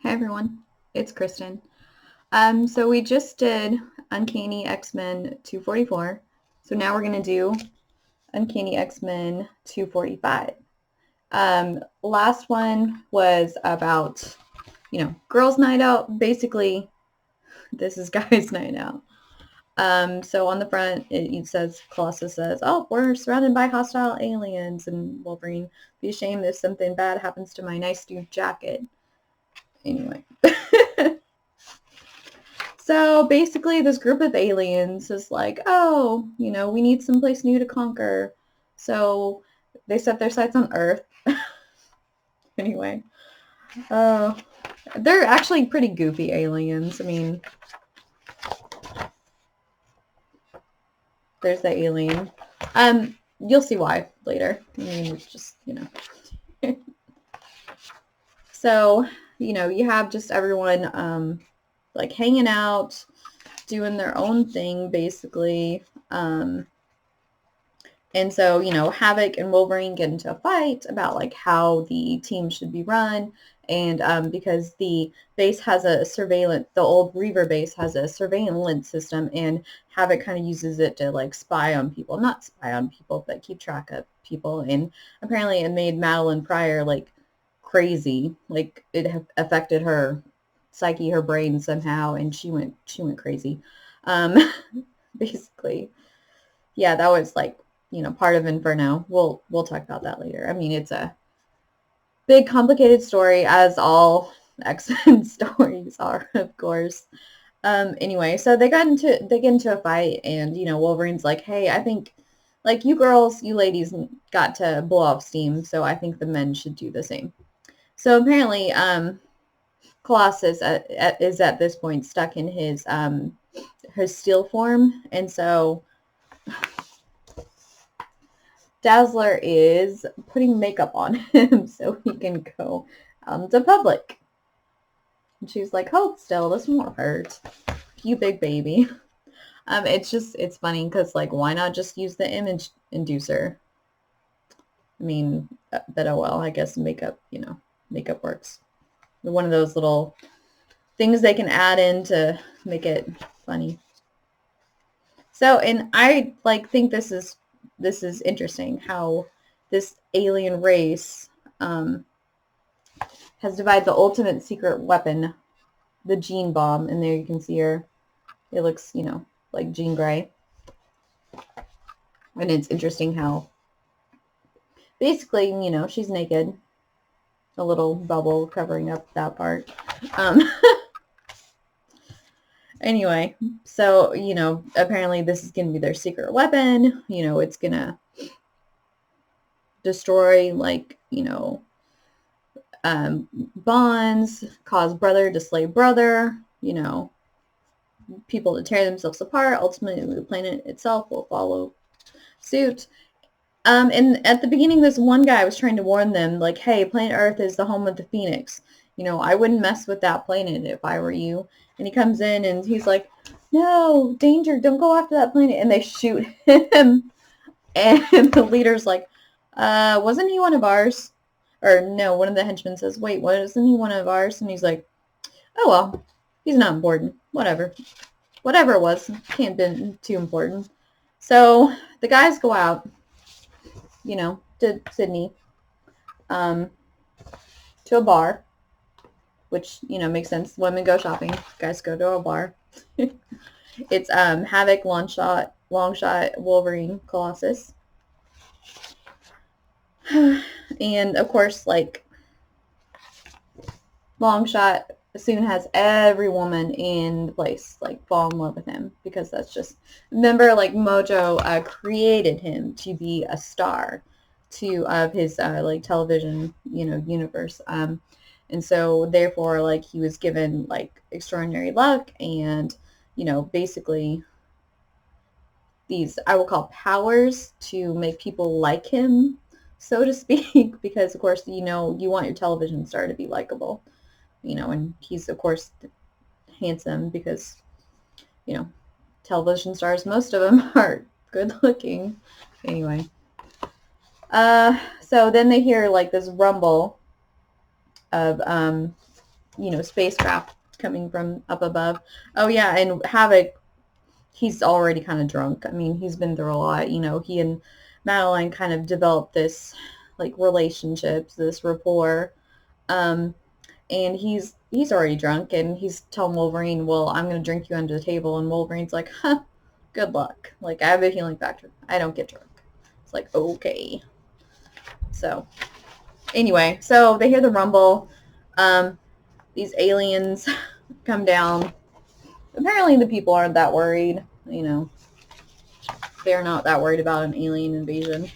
Hey everyone, it's Kristen. So we just did Uncanny X-Men 244. So now we're gonna do Uncanny X-Men 245. Last one was about, girls' night out. Basically, this is guys' night out. So on the front it says Colossus says, "Oh, we're surrounded by hostile aliens," and Wolverine, "Be ashamed if something bad happens to my nice new jacket." Anyway. So basically, this group of aliens is like, oh, we need someplace new to conquer. So they set their sights on Earth. Anyway, uh, they're actually pretty goofy aliens. I mean, there's the alien. You'll see why later. I mean, it's just. So, you have just everyone like hanging out, doing their own thing, basically. And so, Havoc and Wolverine get into a fight about like how the team should be run. And because the base has the old Reaver base has a surveillance system, and Havoc kind of uses it to like spy on people, not spy on people, but keep track of people. And apparently it made Madeline Pryor like crazy, like it affected her psyche, her brain somehow, and she went crazy. Um, basically, yeah, that was like part of Inferno. We'll talk about that later. I mean, it's a big, complicated story, as all X-Men stories are, of course. Anyway, so they get into a fight, and Wolverine's like, "Hey, I think like you girls, you ladies got to blow off steam, so I think the men should do the same." So apparently, Colossus is at this point stuck in his steel form, and so Dazzler is putting makeup on him so he can go out into public. And she's like, "Hold still, this won't hurt. You big baby." It's funny because like, why not just use the image inducer? I mean, but oh well, I guess makeup works. One of those little things they can add in to make it funny. So, and I like think this is interesting how this alien race has divided the ultimate secret weapon, the Gene Bomb, and there you can see her. It looks, like Jean Grey. And it's interesting how basically, she's naked. A little bubble covering up that part. Um, anyway, so, apparently this is going to be their secret weapon. It's going to destroy, like, bonds, cause brother to slay brother, people to tear themselves apart. Ultimately, the planet itself will follow suit. And at the beginning, this one guy was trying to warn them, like, "Hey, planet Earth is the home of the Phoenix. I wouldn't mess with that planet if I were you." And he comes in and he's like, "No, danger, don't go after that planet." And they shoot him. And the leader's like, "Wasn't he one of ours?" Or no, one of the henchmen says, "Wait, wasn't he one of ours?" And he's like, "Oh, well, he's not important. Whatever. Whatever it was, can't have been too important." So the guys go out, to Sydney, um, to a bar, which, makes sense. Women go shopping, guys go to a bar. It's Havoc, Longshot, Wolverine, Colossus. And of course, like, Longshot soon has every woman in the place like fall in love with him, because that's just, remember, like, Mojo created him to be a star of his like television universe, and so therefore, like, he was given like extraordinary luck, and basically these, I will call, powers to make people like him, so to speak, because of course you want your television star to be likable, and he's of course handsome, because television stars, most of them are good looking. Anyway, so then they hear like this rumble of spacecraft coming from up above. Oh yeah, and Havoc, he's already kind of drunk. I mean, he's been through a lot. He and Madeline kind of developed this like relationships, this rapport. Um, and he's already drunk, and he's telling Wolverine, "Well, I'm gonna drink you under the table." And Wolverine's like, "Huh, good luck. Like, I have a healing factor. I don't get drunk." It's like, okay. So anyway, so they hear the rumble. These aliens come down. Apparently, the people aren't that worried. They're not that worried about an alien invasion.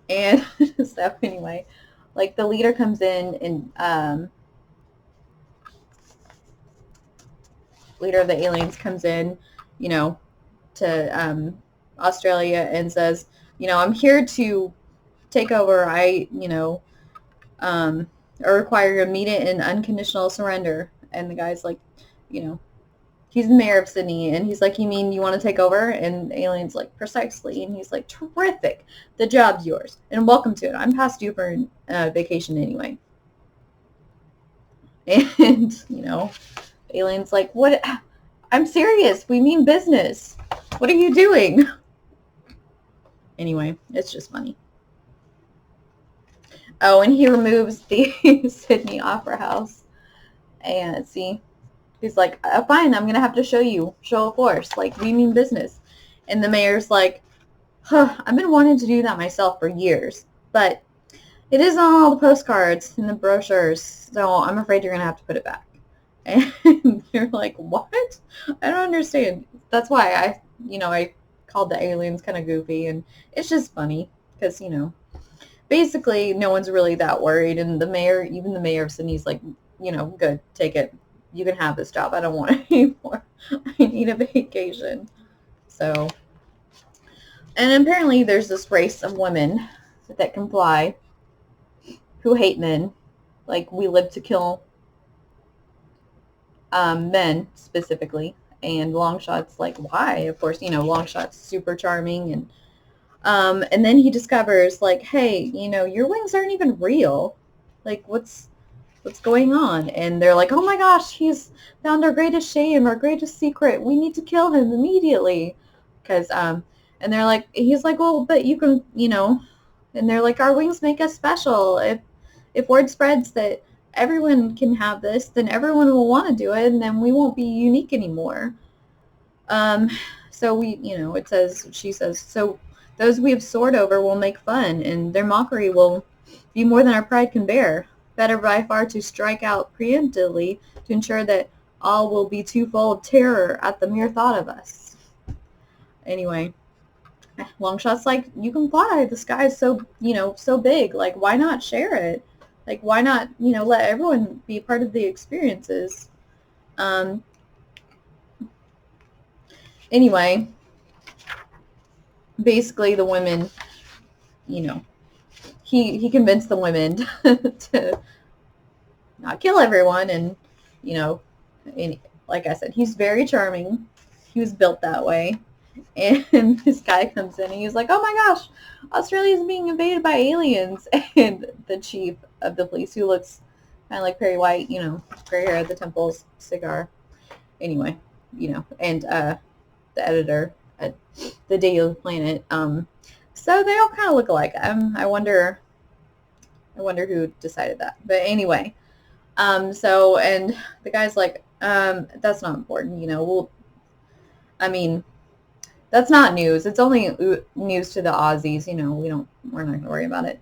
And so anyway, like the leader comes in, and leader of the aliens comes in, to Australia and says, I'm here to take over. I require your immediate and unconditional surrender. And the guy's like, he's the mayor of Sydney, and he's like, you mean you want to take over? And the alien's like, precisely. And he's like, terrific. The job's yours, and welcome to it. I'm past due for vacation anyway. And, alien's like, what? I'm serious. We mean business. What are you doing? Anyway, it's just funny. Oh, and he removes the Sydney Opera House. And see, he's like, fine, I'm going to have to show of force. Like, we mean business. And the mayor's like, I've been wanting to do that myself for years. But it is on all the postcards and the brochures. So I'm afraid you're going to have to put it back. And you're like, what? I don't understand. That's why I called the aliens kind of goofy. And it's just funny because, basically no one's really that worried. And even the mayor of Sydney's like, good, take it. You can have this job. I don't want it anymore. I need a vacation. So, and apparently there's this race of women that can fly who hate men. Like, we live to kill men specifically. And Longshot's like, why? Of course, Longshot's super charming. And then he discovers, like, hey, your wings aren't even real. Like, what's going on? And they're like, oh my gosh, he's found our greatest shame, our greatest secret. We need to kill him immediately. Because, and they're like, he's like, well, but you can, and they're like, our wings make us special. If word spreads that everyone can have this, then everyone will want to do it, and then we won't be unique anymore. So she says, so those we have soared over will make fun, and their mockery will be more than our pride can bear. Better by far to strike out preemptively to ensure that all will be too full of terror at the mere thought of us. Anyway, Longshot's like, you can fly. The sky is so big. Like, why not share it? Like, why not, let everyone be part of the experiences? Anyway, basically the women, he convinced the women to not kill everyone. And, and like I said, he's very charming. He was built that way. And this guy comes in and he's like, oh my gosh, Australia's being invaded by aliens. And the chief of the police, who looks kind of like Perry White, gray hair at the temples, cigar. Anyway, and the editor at the Daily Planet. So they all kind of look alike. I wonder who decided that. But anyway, so, and the guy's like, that's not important, that's not news. It's only news to the Aussies. We're not going to worry about it.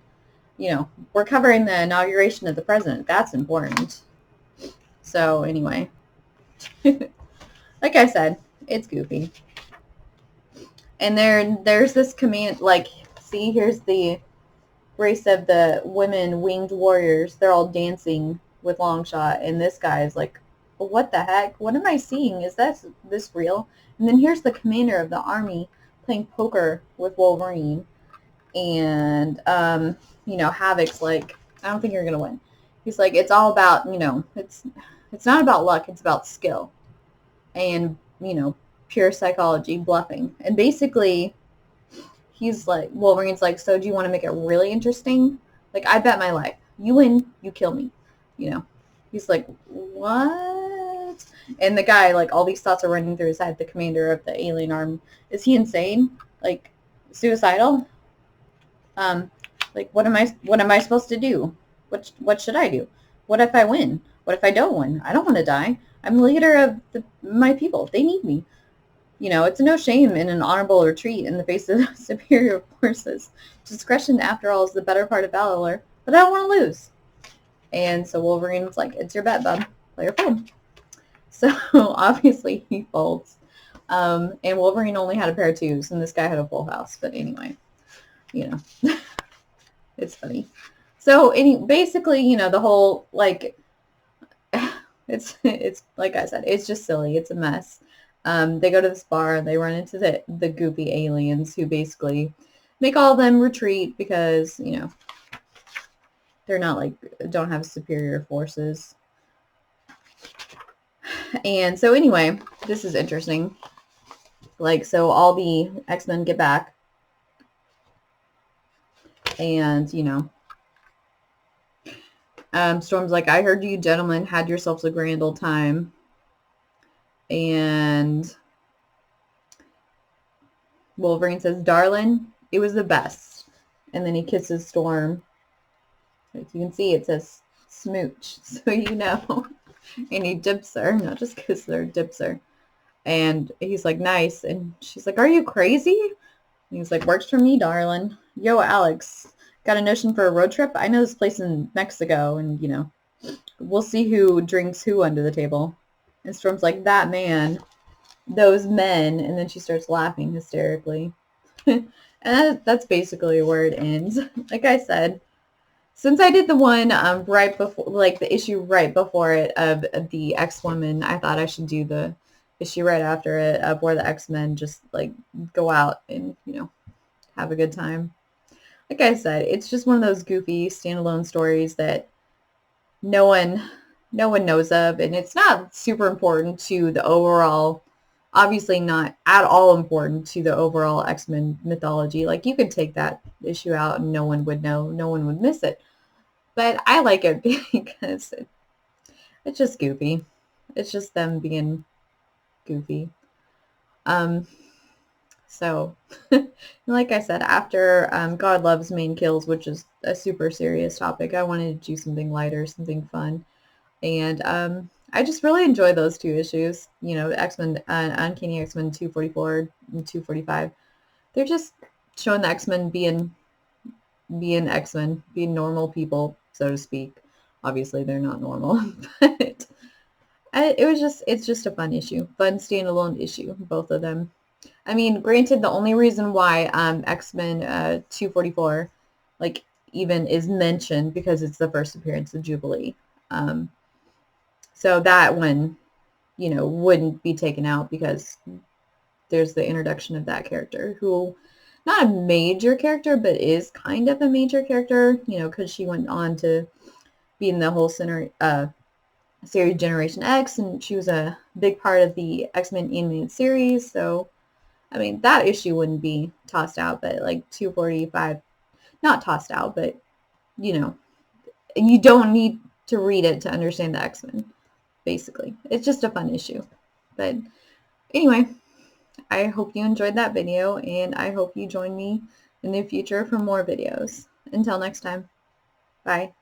We're covering the inauguration of the president. That's important. So anyway, like I said, it's goofy. And there's this command, like, see, here's the race of the women winged warriors. They're all dancing with Longshot, and this guy is like, what the heck? What am I seeing? Is this real? And then here's the commander of the army playing poker with Wolverine. And, Havoc's like, I don't think you're going to win. He's like, it's all about, it's not about luck. It's about skill and, pure psychology, bluffing. And basically, he's like, Wolverine's like, so do you want to make it really interesting? Like, I bet my life You win, you kill me. You know, he's like, what? And the guy, like, all these thoughts are running through his head. The commander of the alien arm, is he insane? Like, suicidal? Um, like, what am I supposed to do? What should I do? What if I win? What if I don't win? I don't want to die. I'm the leader of my people. They need me. It's no shame in an honorable retreat in the face of superior forces. Discretion, after all, is the better part of valor, but I don't want to lose. And so Wolverine's like, it's your bet, bub. Play your fold. So obviously he folds. And Wolverine only had a pair of twos, and this guy had a full house. But anyway, it's funny. So basically, the whole, like, it's like I said, it's just silly. It's a mess. They go to this bar and they run into the goofy aliens who basically make all of them retreat because, they're not don't have superior forces. And so anyway, this is interesting. So all the X-Men get back and, Storm's like, I heard you gentlemen had yourselves a grand old time. And Wolverine says, darling, it was the best. And then he kisses Storm. Like you can see, it says smooch, so you know. And he dips her, not just kisses her, dips her. And he's like, nice. And she's like, are you crazy? And he's like, works for me, darling. Yo, Alex, got a notion for a road trip? I know this place in Mexico, and, we'll see who drinks who under the table. And Storm's like, that man, those men. And then she starts laughing hysterically. And that's basically where it ends. Like I said, since I did the one right before, like the issue right before it of the X-Woman, I thought I should do the issue right after it of where the X-Men just go out and, have a good time. Like I said, it's just one of those goofy standalone stories that no one knows of, and it's not super important to the overall, obviously not at all important to the overall X-Men mythology. Like, you could take that issue out and no one would know, no one would miss it. But I like it because it's just goofy. It's just them being goofy. So, like I said, after God Loves Main Kills, which is a super serious topic, I wanted to do something lighter, something fun. And I just really enjoy those two issues. X-Men, Uncanny X-Men 244 and 245. They're just showing the X-Men being X-Men, being normal people, so to speak. Obviously, they're not normal, but it's just a fun issue, fun standalone issue, both of them. I mean, granted, the only reason why X-Men 244 even is mentioned because it's the first appearance of Jubilee. So that one, wouldn't be taken out because there's the introduction of that character who, not a major character, but is kind of a major character, because she went on to be in the whole series Generation X, and she was a big part of the X-Men animated series. So, I mean, that issue wouldn't be tossed out, but 245, not tossed out, but, you don't need to read it to understand the X-Men, basically. It's just a fun issue. But anyway, I hope you enjoyed that video, and I hope you join me in the future for more videos. Until next time, bye.